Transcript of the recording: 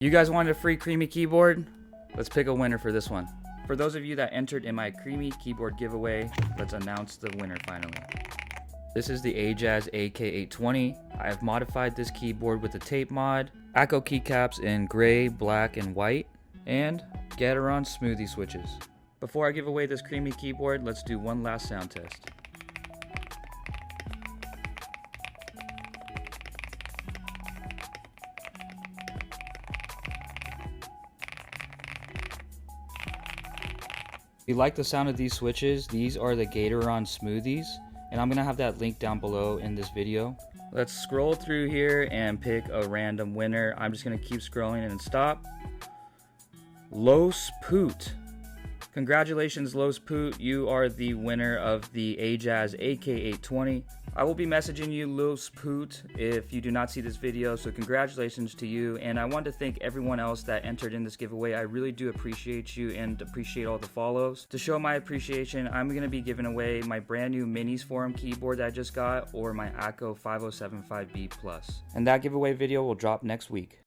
You guys wanted a free Creamy keyboard? Let's pick a winner for this one. For those of you that entered in my Creamy keyboard giveaway, let's announce the winner finally. This is the Ajaz AK820. I have modified this keyboard with the tape mod, ACO keycaps in gray, black, and white, and Gateron smoothie switches. Before I give away this Creamy keyboard, let's do one last sound test. If you like the sound of these switches, these are the Gateron smoothies, and I'm gonna have that link down below in this video. Let's scroll through here and pick a random winner. I'm just gonna keep scrolling and stop. Los Poot. Congratulations, Los Poot. You are the winner of the Ajaz AK820. I will be messaging you, Los Poot, if you do not see this video, so congratulations to you. And I want to thank everyone else that entered in this giveaway. I really do appreciate you and appreciate all the follows. To show my appreciation, I'm going to be giving away my brand new Minis Forum keyboard that I just got, or my ACO 5075B Plus. And that giveaway video will drop next week.